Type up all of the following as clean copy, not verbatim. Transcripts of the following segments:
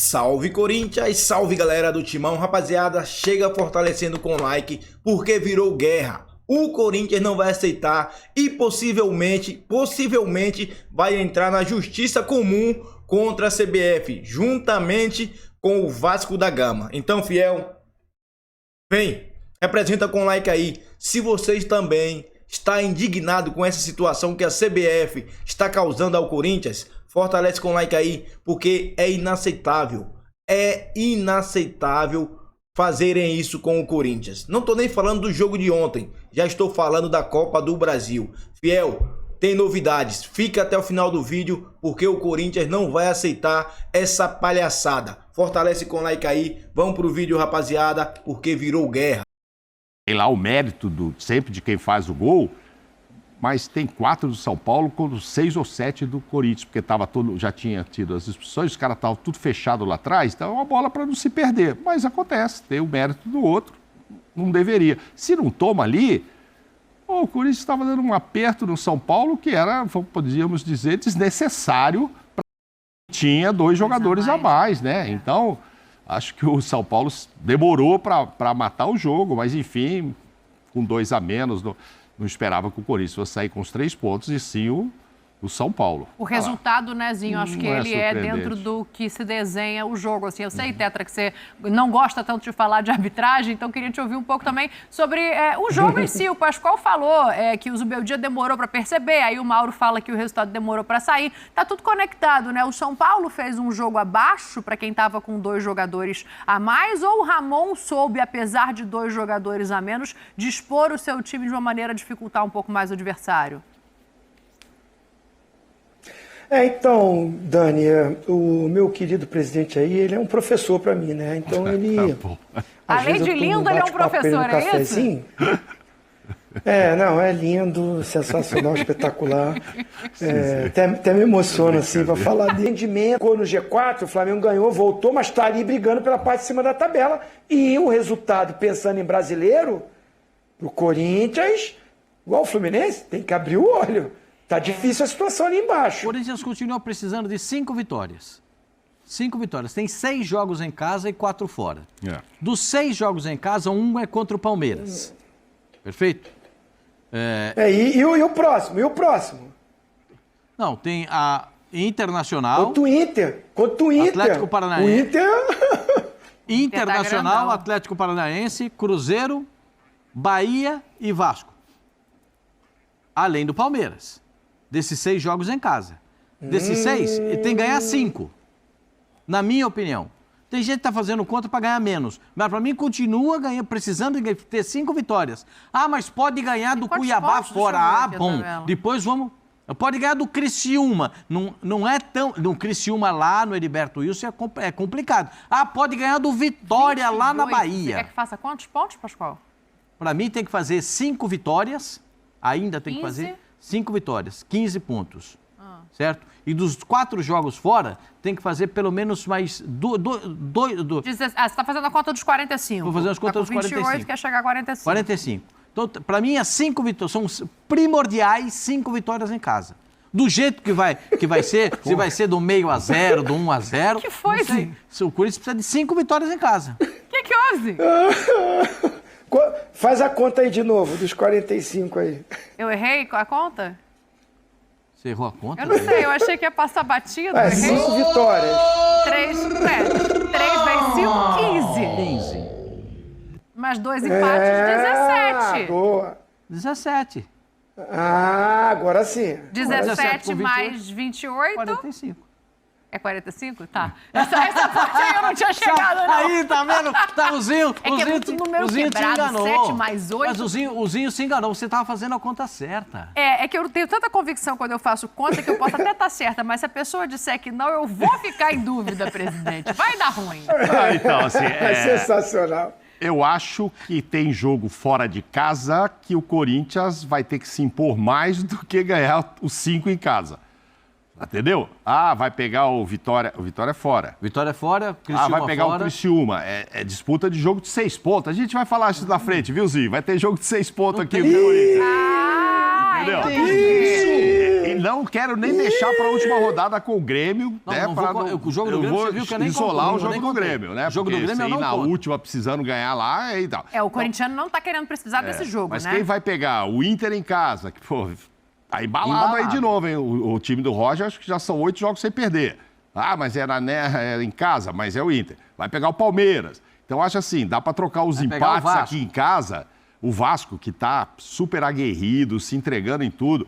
Salve Corinthians, salve galera do Timão, rapaziada, chega fortalecendo com like, porque virou guerra. O Corinthians não vai aceitar e possivelmente vai entrar na justiça comum contra a CBF, juntamente com o Vasco da Gama. Então, fiel, vem, representa com like aí, se vocês também está indignado com essa situação que a CBF está causando ao Corinthians. Fortalece com like aí, porque é inaceitável fazerem isso com o Corinthians. Não tô nem falando do jogo de ontem, já estou falando da Copa do Brasil. Fiel, tem novidades, fica até o final do vídeo, porque o Corinthians não vai aceitar essa palhaçada. Fortalece com like aí, vamos pro vídeo, rapaziada, porque virou guerra. Tem lá o mérito sempre de quem faz o gol, mas tem 4 do São Paulo contra 6 ou 7 do Corinthians, porque já tinha tido as expulsões, os caras estavam tudo fechado lá atrás, então é uma bola para não se perder. Mas acontece, tem o mérito do outro, não deveria. Se não toma ali, o Corinthians estava dando um aperto no São Paulo que era, podíamos dizer, desnecessário, tinha 2 jogadores a mais, né? Então, acho que o São Paulo demorou para matar o jogo, mas enfim, com 2 a menos... Não esperava que o Corinthians fosse sair com os 3 pontos e sim o São Paulo. O resultado, né, Zinho? Acho que ele é dentro do que se desenha o jogo. Assim, eu sei, Tetra, que você não gosta tanto de falar de arbitragem, então queria te ouvir um pouco também sobre o jogo em si. O Pascoal falou que o Zubeldia demorou para perceber, aí o Mauro fala que o resultado demorou para sair. Tá tudo conectado, né? O São Paulo fez um jogo abaixo para quem estava com 2 jogadores a mais, ou o Ramon soube, apesar de 2 jogadores a menos, dispor o seu time de uma maneira a dificultar um pouco mais o adversário? Então, Dani, o meu querido presidente aí, ele é um professor para mim, né? Então ele... Além de lindo, ele é um professor, é isso? Não, é lindo, sensacional, espetacular. Até me emociona, assim, para falar de rendimento. No G4, o Flamengo ganhou, voltou, mas está ali brigando pela parte de cima da tabela. E o resultado, pensando em brasileiro, o Corinthians, igual o Fluminense, tem que abrir o olho. Tá difícil a situação ali embaixo. O Corinthians continua precisando de 5 vitórias. 5 vitórias. Tem 6 jogos em casa e 4 fora. Dos 6 jogos em casa, 1 é contra o Palmeiras. Perfeito? E o próximo? E o próximo? Não, tem a Internacional. Contra o Inter. Atlético Paranaense. Internacional, tá Atlético Paranaense, Cruzeiro, Bahia e Vasco. Além do Palmeiras. Desses 6 jogos em casa. Desses 6, ele tem que ganhar 5. Na minha opinião. Tem gente que está fazendo conta para ganhar menos. Mas para mim continua precisando ter 5 vitórias. Ah, mas pode ganhar do Cuiabá fora. Bom. Depois vamos... Pode ganhar do Criciúma. Não é tão... No Criciúma lá, no Heriberto Wilson, é complicado. Ah, pode ganhar do Vitória lá na Bahia. Você quer que faça quantos pontos, Pascoal? Para mim tem que fazer 5 vitórias. Ainda tem que fazer 5 vitórias, 15 pontos, certo? E dos 4 jogos fora, tem que fazer pelo menos mais... Você está fazendo a conta dos 45. Vou fazer as contas dos 45. 28, quer chegar a 45. 45. Então, para mim, as 5 vitórias são primordiais, 5 vitórias em casa. Do jeito que vai ser, se vai ser do meio a 0, do 1 a 0... Que foi, sim? O Corinthians precisa de 5 vitórias em casa. O que houve? Faz a conta aí de novo, dos 45 aí. Eu errei a conta? Você errou a conta? Eu não sei, eu achei que ia passar batido. 5 vitórias. 3 vezes 5, 15. Mais 2 empates, 17. Boa. 17. Agora sim. 17 mais 28. 45. É 45? Tá. Essa parte aí eu não tinha chegado, não. Aí, tá vendo? Tá, o Zinho muito número o Zinho te quebrado, enganou. 7 mais 8. Mas o Zinho se enganou, você tava fazendo a conta certa. É que eu tenho tanta convicção quando eu faço conta que eu posso até estar certa, mas se a pessoa disser que não, eu vou ficar em dúvida, presidente. Vai dar ruim. Então, assim, É sensacional. Eu acho que tem jogo fora de casa que o Corinthians vai ter que se impor mais do que ganhar os 5 em casa. Entendeu? Ah, vai pegar o Vitória. O Vitória é fora. Vitória é fora, Criciúma vai pegar fora. o Criciúma. É disputa de jogo de 6 pontos. A gente vai falar isso na frente, viu, Zinho? Vai ter jogo de 6 pontos aqui no Corinthians. entendeu? E não quero nem deixar para a última rodada com o Grêmio, né? O jogo do Grêmio, você viu que eu nem isolar o jogo do Grêmio, né? O jogo do Grêmio eu não na última precisando ganhar lá e tal. O corintiano não tá querendo precisar desse jogo, mas né? Mas quem vai pegar o Inter em casa, que, pô, tá embalado aí de novo, hein? O time do Roger, acho que já são 8 jogos sem perder. Ah, mas era em casa, mas é o Inter. Vai pegar o Palmeiras. Então, acho assim, dá para trocar os empates aqui em casa. O Vasco, que tá super aguerrido, se entregando em tudo.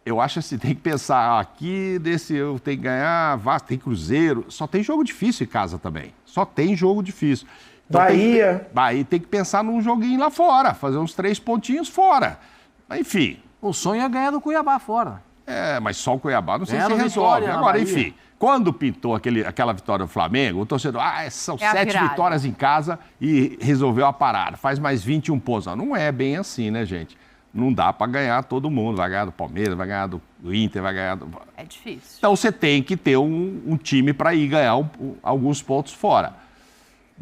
Eu acho assim, tem que pensar, aqui desse eu tenho que ganhar, Vasco, tem Cruzeiro. Só tem jogo difícil em casa também. Só tem jogo difícil. Então, Bahia. Bahia tem que pensar num joguinho lá fora, fazer uns 3 pontinhos fora. Mas, enfim. O sonho é ganhar do Cuiabá fora. Mas só o Cuiabá não sei se resolve. Agora, enfim, quando pintou aquela vitória do Flamengo, o torcedor, são 7 vitórias em casa e resolveu a parada. Faz mais 21 pontos. Não é bem assim, né, gente? Não dá para ganhar todo mundo. Vai ganhar do Palmeiras, vai ganhar do Inter, vai ganhar do... É difícil. Então, você tem que ter um time para ir ganhar alguns pontos fora.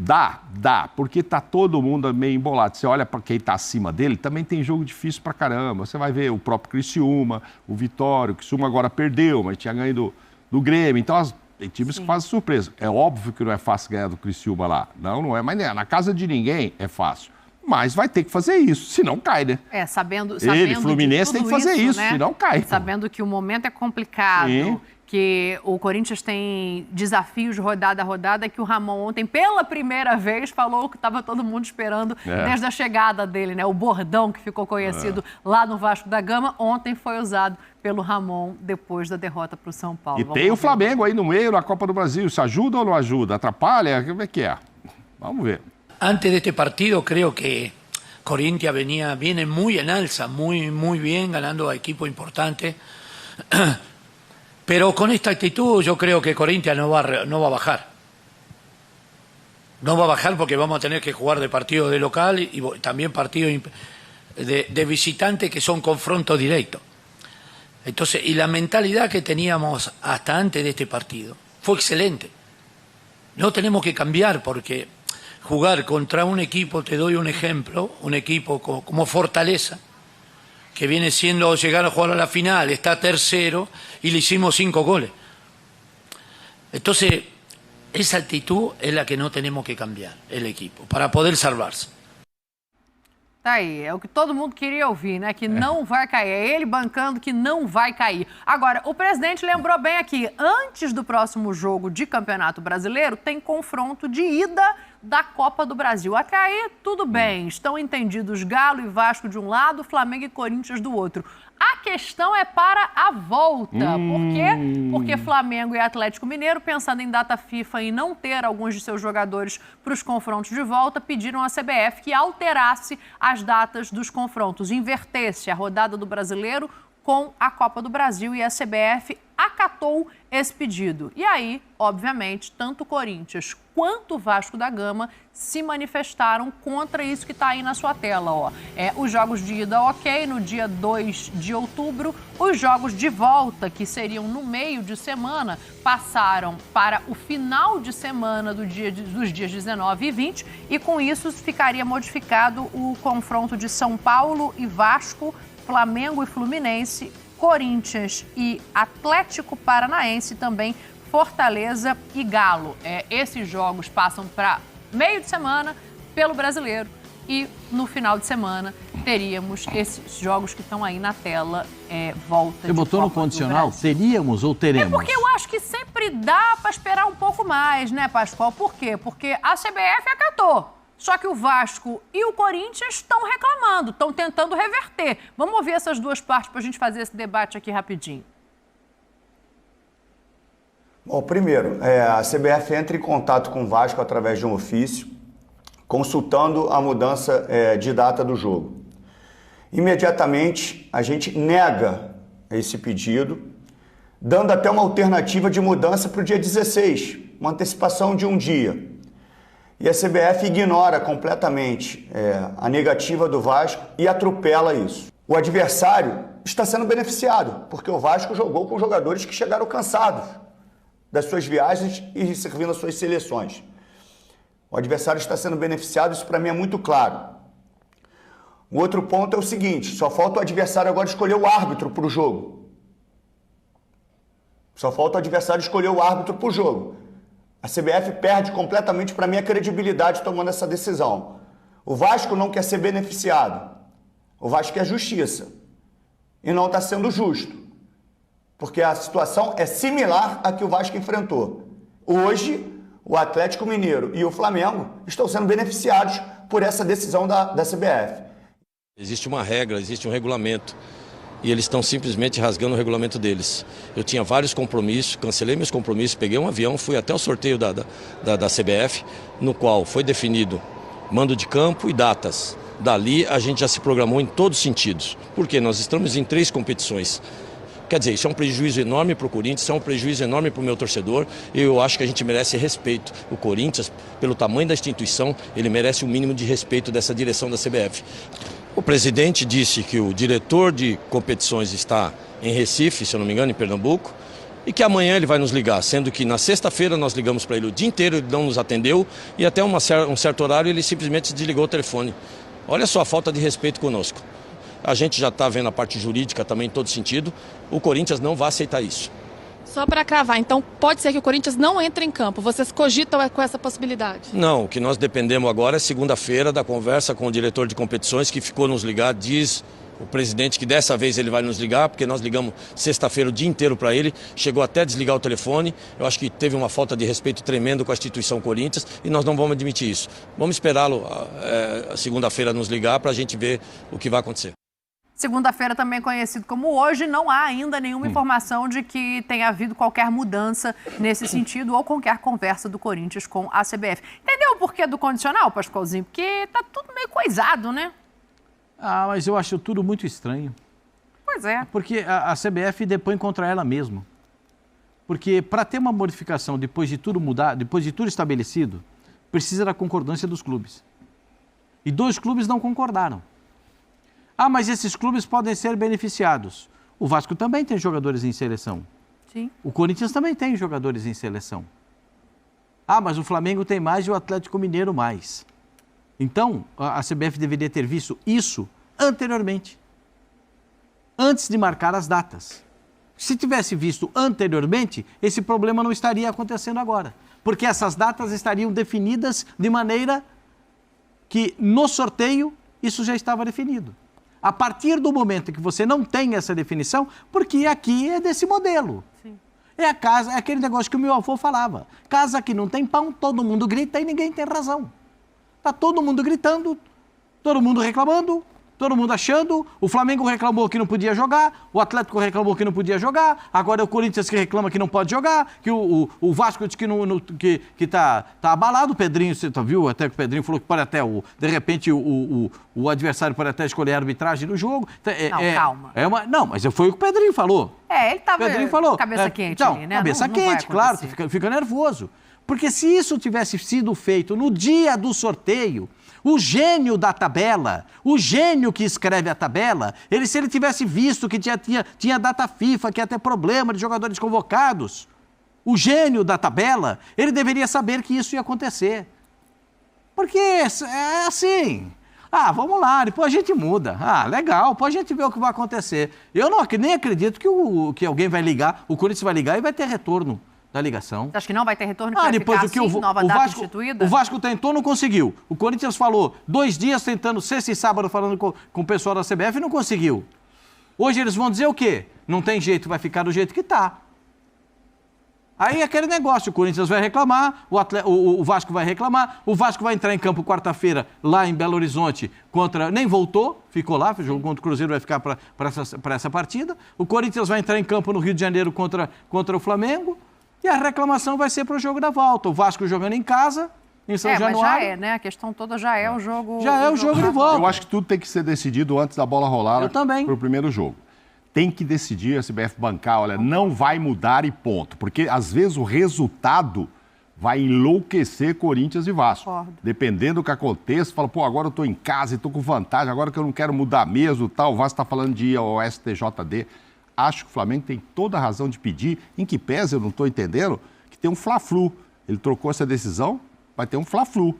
Dá, porque tá todo mundo meio embolado. Você olha para quem tá acima dele, também tem jogo difícil pra caramba. Você vai ver o próprio Criciúma, o Vitória, o Criciúma agora perdeu, mas tinha ganho do Grêmio. Então, tem times que fazem surpresa. É óbvio que não é fácil ganhar do Criciúma lá. Não é, mas na casa de ninguém é fácil. Mas vai ter que fazer isso, senão cai, né? Sabendo Fluminense tem que fazer isso, né? senão cai. Sabendo que o momento é complicado. Sim. Que o Corinthians tem desafios rodada a rodada, que o Ramon ontem, pela primeira vez, falou que estava todo mundo esperando desde a chegada dele, né? O bordão que ficou conhecido lá no Vasco da Gama, ontem foi usado pelo Ramon depois da derrota para o São Paulo. E tem o Flamengo aí no meio, na Copa do Brasil. Isso ajuda ou não ajuda? Atrapalha? Como é que é? Vamos ver. Antes de este partido creo que Corinthians viene muy en alza, muy bien, ganando a equipos importantes. Pero con esta actitud yo creo que Corinthians no va a bajar. No va a bajar porque vamos a tener que jugar de partido de local y también partidos de visitante que son confrontos directos. Entonces, y la mentalidad que teníamos hasta antes de este partido fue excelente. No tenemos que cambiar porque jugar contra un equipo, te doy un ejemplo, un equipo como Fortaleza, que viene siendo llegar a jugar a la final, está tercero y le hicimos 5 goles. Entonces, esa actitud es la que no tenemos que cambiar, el equipo, para poder salvarse. Tá aí, é o que todo mundo queria ouvir, né? Que não vai cair. É ele bancando que não vai cair. Agora, o presidente lembrou bem aqui, antes do próximo jogo de Campeonato Brasileiro, tem confronto de ida da Copa do Brasil. Até aí, tudo bem. Estão entendidos Galo e Vasco de um lado, Flamengo e Corinthians do outro. A questão é para a volta. Por quê? Porque Flamengo e Atlético Mineiro, pensando em data FIFA e não ter alguns de seus jogadores para os confrontos de volta, pediram à CBF que alterasse as datas dos confrontos, invertesse a rodada do Brasileiro com a Copa do Brasil, e a CBF acatou esse pedido. E aí, obviamente, tanto o Corinthians quanto o Vasco da Gama se manifestaram contra isso que está aí na sua tela. Ó. Os jogos de ida, ok, no dia 2 de outubro. Os jogos de volta, que seriam no meio de semana, passaram para o final de semana dos dias 19 e 20. E com isso ficaria modificado o confronto de São Paulo e Vasco, Flamengo e Fluminense, Corinthians e Atlético Paranaense, também Fortaleza e Galo. Esses jogos passam para meio de semana pelo Brasileiro e no final de semana teríamos esses jogos que estão aí na tela, volta. Você botou no condicional? Teríamos ou teremos? Porque eu acho que sempre dá para esperar um pouco mais, né, Pascoal? Por quê? Porque a CBF acatou. Só que o Vasco e o Corinthians estão reclamando, estão tentando reverter. Vamos ouvir essas duas partes para a gente fazer esse debate aqui rapidinho. Bom, primeiro, a CBF entra em contato com o Vasco através de um ofício, consultando a mudança de data do jogo. Imediatamente, a gente nega esse pedido, dando até uma alternativa de mudança para o dia 16, uma antecipação de um dia. E a CBF ignora completamente a negativa do Vasco e atropela isso. O adversário está sendo beneficiado, porque o Vasco jogou com jogadores que chegaram cansados das suas viagens e servindo as suas seleções. O adversário está sendo beneficiado, isso para mim é muito claro. O outro ponto é o seguinte, só falta o adversário agora escolher o árbitro para o jogo. Só falta o adversário escolher o árbitro para o jogo. A CBF perde completamente, para mim, a credibilidade tomando essa decisão. O Vasco não quer ser beneficiado. O Vasco quer justiça. E não está sendo justo. Porque a situação é similar à que o Vasco enfrentou. Hoje, o Atlético Mineiro e o Flamengo estão sendo beneficiados por essa decisão da CBF. Existe uma regra, existe um regulamento. E eles estão simplesmente rasgando o regulamento deles. Eu tinha vários compromissos, cancelei meus compromissos, peguei um avião, fui até o sorteio da CBF, no qual foi definido mando de campo e datas. Dali a gente já se programou em todos os sentidos. Porque nós estamos em 3 competições. Quer dizer, isso é um prejuízo enorme para o Corinthians, isso é um prejuízo enorme para o meu torcedor. E eu acho que a gente merece respeito. O Corinthians, pelo tamanho da instituição, ele merece o mínimo de respeito dessa direção da CBF. O presidente disse que o diretor de competições está em Recife, se eu não me engano, em Pernambuco, e que amanhã ele vai nos ligar, sendo que na sexta-feira nós ligamos para ele o dia inteiro, ele não nos atendeu, e até um certo horário ele simplesmente desligou o telefone. Olha só a falta de respeito conosco. A gente já está vendo a parte jurídica também em todo sentido, o Corinthians não vai aceitar isso. Só para cravar, então pode ser que o Corinthians não entre em campo. Vocês cogitam com essa possibilidade? Não, o que nós dependemos agora é segunda-feira da conversa com o diretor de competições que ficou nos ligar, diz o presidente que dessa vez ele vai nos ligar, porque nós ligamos sexta-feira o dia inteiro para ele, chegou até a desligar o telefone. Eu acho que teve uma falta de respeito tremendo com a instituição Corinthians e nós não vamos admitir isso. Vamos esperá-lo segunda-feira nos ligar para a gente ver o que vai acontecer. Segunda-feira, também conhecido como hoje, não há ainda nenhuma informação de que tenha havido qualquer mudança nesse sentido ou qualquer conversa do Corinthians com a CBF. Entendeu o porquê do condicional, Pascoalzinho? Porque tá tudo meio coisado, né? Ah, mas eu acho tudo muito estranho. Pois é. Porque a CBF depõe contra ela mesma. Porque para ter uma modificação depois de tudo mudar, depois de tudo estabelecido, precisa da concordância dos clubes. E 2 clubes não concordaram. Ah, mas esses clubes podem ser beneficiados. O Vasco também tem jogadores em seleção. Sim. O Corinthians também tem jogadores em seleção. Ah, mas o Flamengo tem mais e o Atlético Mineiro mais. Então, a CBF deveria ter visto isso anteriormente. Antes de marcar as datas. Se tivesse visto anteriormente, esse problema não estaria acontecendo agora. Porque essas datas estariam definidas de maneira que no sorteio isso já estava definido. A partir do momento que você não tem essa definição, porque aqui é desse modelo. Sim. É a casa, é aquele negócio que o meu avô falava. Casa que não tem pão, todo mundo grita e ninguém tem razão. Está todo mundo gritando, todo mundo reclamando, todo mundo achando. O Flamengo reclamou que não podia jogar, o Atlético reclamou que não podia jogar, agora é o Corinthians que reclama que não pode jogar, que o Vasco diz que tá abalado. O Pedrinho, você viu até que o Pedrinho falou que pode até, de repente, o adversário pode até escolher a arbitragem do jogo. Calma. Não, mas foi o que o Pedrinho falou. Ele estava falou. Cabeça quente então, ali, né? Cabeça quente, claro, fica nervoso. Porque se isso tivesse sido feito no dia do sorteio, o gênio da tabela, o gênio que escreve a tabela, se ele tivesse visto que tinha data FIFA, que ia ter problema de jogadores convocados, o gênio da tabela, ele deveria saber que isso ia acontecer. Porque é assim. Ah, vamos lá, depois a gente muda. Ah, legal, depois a gente vê o que vai acontecer. Eu nem acredito que alguém vai ligar, o Corinthians vai ligar e vai ter retorno da ligação. Você acha que não vai ter retorno? Que vai depois ficar assim, nova data instituída? O Vasco tentou, não conseguiu. O Corinthians falou 2 dias tentando, sexta e sábado, falando com o pessoal da CBF e não conseguiu. Hoje eles vão dizer o quê? Não tem jeito, vai ficar do jeito que está. Aí é aquele negócio, o Corinthians vai reclamar, o Vasco vai reclamar, o Vasco vai entrar em campo quarta-feira lá em Belo Horizonte nem voltou, ficou lá, jogou contra o Cruzeiro, vai ficar para essa partida. O Corinthians vai entrar em campo no Rio de Janeiro contra o Flamengo. E a reclamação vai ser para o jogo da volta. O Vasco jogando em casa, em São Januário. Mas já né? A questão toda já é o jogo... Já é o jogo de volta. Eu acho que tudo tem que ser decidido antes da bola rolar para o primeiro jogo. Tem que decidir, a CBF bancar, olha, não vai mudar e ponto. Porque, às vezes, o resultado vai enlouquecer Corinthians e Vasco. Concordo. Dependendo do que aconteça, fala, agora eu estou em casa e estou com vantagem, agora que eu não quero mudar mesmo, tal. O Vasco está falando de ir ao STJD. Acho que o Flamengo tem toda a razão de pedir, em que pese, eu não estou entendendo, que tem um Fla-Flu. Ele trocou essa decisão, vai ter um Fla-Flu. O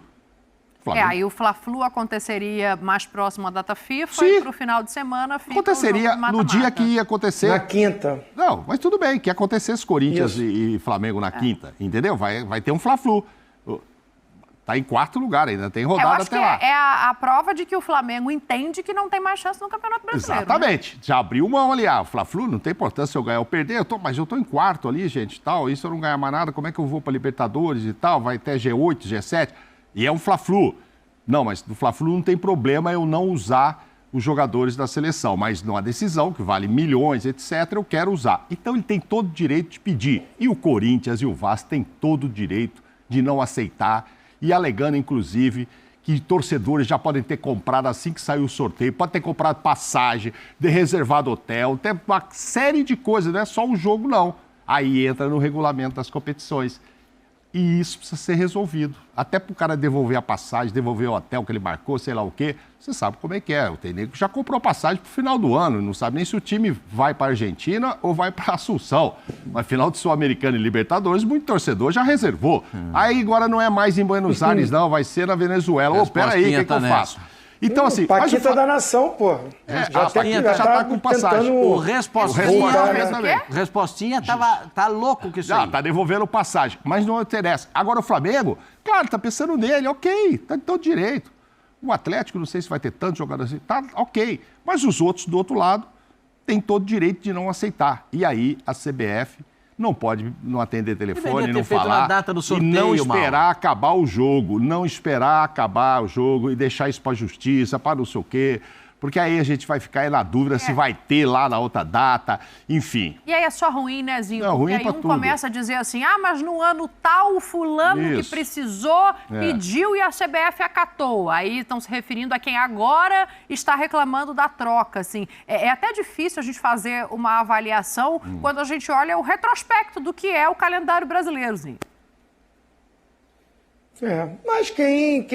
Flamengo. Aí o Fla-Flu aconteceria mais próximo à data FIFA Sim. e pro final de semana fica Aconteceria no dia que ia acontecer. Na quinta. Não, mas tudo bem, que acontecesse Corinthians e Flamengo na quinta, entendeu? Vai ter um Fla-Flu. Tá em quarto lugar ainda, tem Eu rodada acho que até lá. é a prova de que o Flamengo entende que não tem mais chance no Campeonato Brasileiro. Exatamente. Né? Já abriu mão ali. O Fla-Flu não tem importância se eu ganhar ou perder. Mas eu tô em quarto ali, gente, tal. E se eu não ganhar mais nada, como é que eu vou pra Libertadores e tal? Vai até G8, G7. E é um Fla-Flu. Não, mas no Fla-Flu não tem problema eu não usar os jogadores da seleção. Mas numa decisão que vale milhões, etc., eu quero usar. Então ele tem todo o direito de pedir. E o Corinthians e o Vasco têm todo o direito de não aceitar. E alegando, inclusive, que torcedores já podem ter comprado assim que saiu o sorteio, pode ter comprado passagem, ter reservado hotel, tem uma série de coisas, não é só o jogo, não. Aí entra no regulamento das competições. E isso precisa ser resolvido. Até para o cara devolver a passagem, devolver o hotel que ele marcou, sei lá o quê. Você sabe como é que é. O técnico já comprou passagem para o final do ano. Não sabe nem se o time vai para a Argentina ou vai para Assunção. Mas final de Sul-Americana e Libertadores, muito torcedor já reservou. Aí agora não é mais em Buenos Aires, não. Vai ser na Venezuela. Ô, peraí, o que eu faço? Então, assim... Paquita da Nação, pô. A Paquita já tá com passagem. O Respostinha tá louco que isso aí. Tá devolvendo passagem, mas não interessa. Agora o Flamengo, claro, tá pensando nele, ok, tá de todo direito. O Atlético, não sei se vai ter tantos jogadores assim, tá ok. Mas os outros, do outro lado, têm todo direito de não aceitar. E aí a CBF não pode não atender telefone, não falar data do sorteio, e não esperar acabar o jogo, não esperar acabar o jogo e deixar isso para a justiça, para não sei o quê, porque aí a gente vai ficar aí na dúvida se vai ter lá na outra data, enfim. E aí é só ruim, né, Zinho? Não, porque ruim aí pra um tudo. começa a dizer assim, mas no ano tal o fulano que precisou pediu e a CBF acatou. Aí estão se referindo a quem agora está reclamando da troca, assim. É até difícil a gente fazer uma avaliação quando a gente olha o retrospecto do que é o calendário brasileiro, Zinho. Mas quem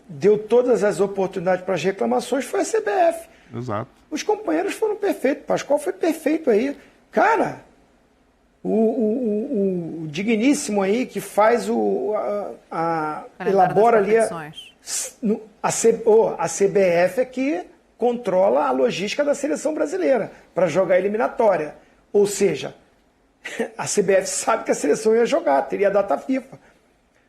deu todas as oportunidades para as reclamações foi a CBF. Exato. Os companheiros foram perfeitos. Pascoal foi perfeito aí. Cara, o digníssimo aí que faz elabora ali a CBF é que controla a logística da seleção brasileira para jogar a eliminatória. Ou seja, a CBF sabe que a seleção ia jogar, teria data FIFA.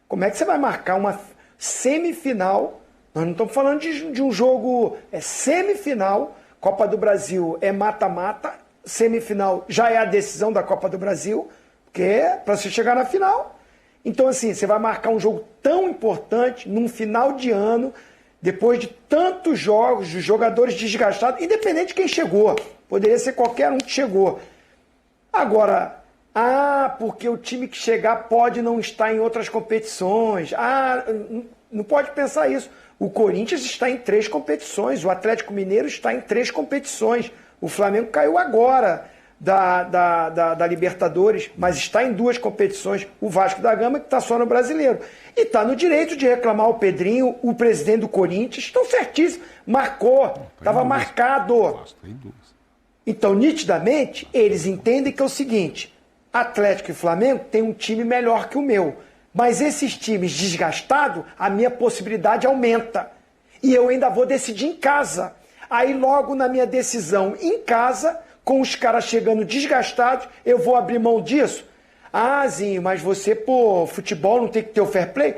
Como é que você vai marcar uma semifinal? Nós não estamos falando de um jogo semifinal. Copa do Brasil é mata-mata. Semifinal já é a decisão da Copa do Brasil, porque é para você chegar na final. Então, assim, você vai marcar um jogo tão importante num final de ano, depois de tantos jogos, de jogadores desgastados, independente de quem chegou. Poderia ser qualquer um que chegou. Agora... porque o time que chegar pode não estar em outras competições. Não pode pensar isso. O Corinthians está em 3 competições, o Atlético Mineiro está em 3 competições. O Flamengo caiu agora da Libertadores, mas está em 2 competições. O Vasco da Gama, que está só no Brasileiro. E está no direito de reclamar o Pedrinho, o presidente do Corinthians. Estão certíssimos. Marcou, estava marcado. Então, nitidamente, eles entendem que é o seguinte... Atlético e Flamengo tem um time melhor que o meu. Mas esses times desgastados, a minha possibilidade aumenta. E eu ainda vou decidir em casa. Aí logo na minha decisão em casa, com os caras chegando desgastados, eu vou abrir mão disso? Zinho, mas você, futebol não tem que ter o fair play?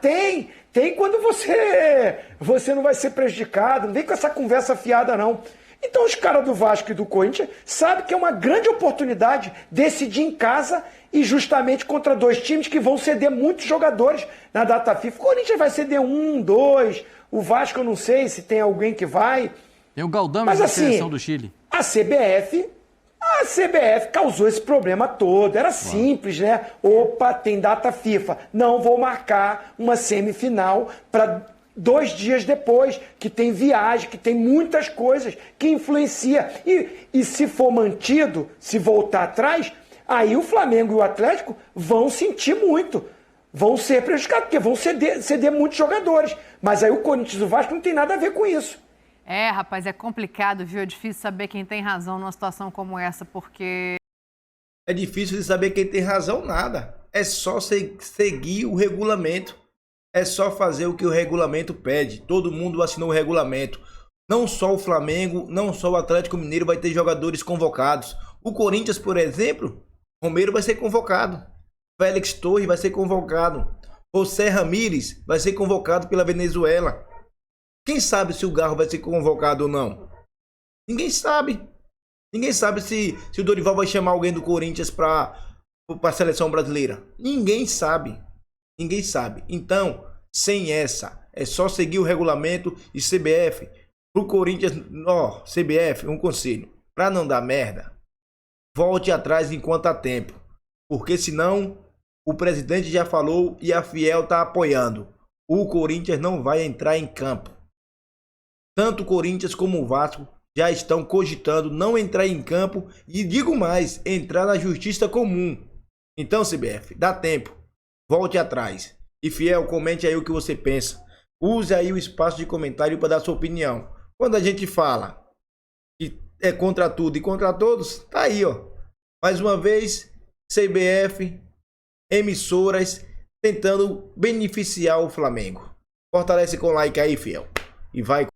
Tem. Tem quando você não vai ser prejudicado. Não vem com essa conversa fiada, não. Então os caras do Vasco e do Corinthians sabem que é uma grande oportunidade decidir em casa e justamente contra 2 times que vão ceder muitos jogadores na data FIFA. O Corinthians vai ceder 1, 2, o Vasco eu não sei se tem alguém que vai. Tem o Galdame da seleção do Chile. A CBF causou esse problema todo, era simples, né? Opa, tem data FIFA, não vou marcar uma semifinal para... 2 dias depois, que tem viagem, que tem muitas coisas que influencia. E se for mantido, se voltar atrás, aí o Flamengo e o Atlético vão sentir muito. Vão ser prejudicados, porque vão ceder muitos jogadores. Mas aí o Corinthians e o Vasco não tem nada a ver com isso. Rapaz, é complicado, viu? É difícil saber quem tem razão numa situação como essa, porque... É difícil de saber quem tem razão, nada. É só seguir o regulamento. É só fazer o que o regulamento pede. Todo mundo assinou o regulamento. Não só o Flamengo, não só o Atlético Mineiro vai ter jogadores convocados. O Corinthians, por exemplo, Romero vai ser convocado. Félix Torres vai ser convocado. José Ramírez vai ser convocado pela Venezuela. Quem sabe se o Garro vai ser convocado ou não? Ninguém sabe. Ninguém sabe se o Dorival vai chamar alguém do Corinthians para a seleção brasileira. Ninguém sabe. Ninguém sabe. Então, sem essa, é só seguir o regulamento e CBF. Pro Corinthians, ó, CBF, um conselho. Para não dar merda, volte atrás enquanto há tempo. Porque senão, o presidente já falou e a Fiel tá apoiando. O Corinthians não vai entrar em campo. Tanto o Corinthians como o Vasco já estão cogitando não entrar em campo e, digo mais, entrar na justiça comum. Então, CBF, dá tempo. Volte atrás. E Fiel, comente aí o que você pensa. Use aí o espaço de comentário para dar sua opinião. Quando a gente fala que é contra tudo e contra todos, tá aí, ó. Mais uma vez, CBF, emissoras tentando beneficiar o Flamengo. Fortalece com like aí, Fiel. E vai.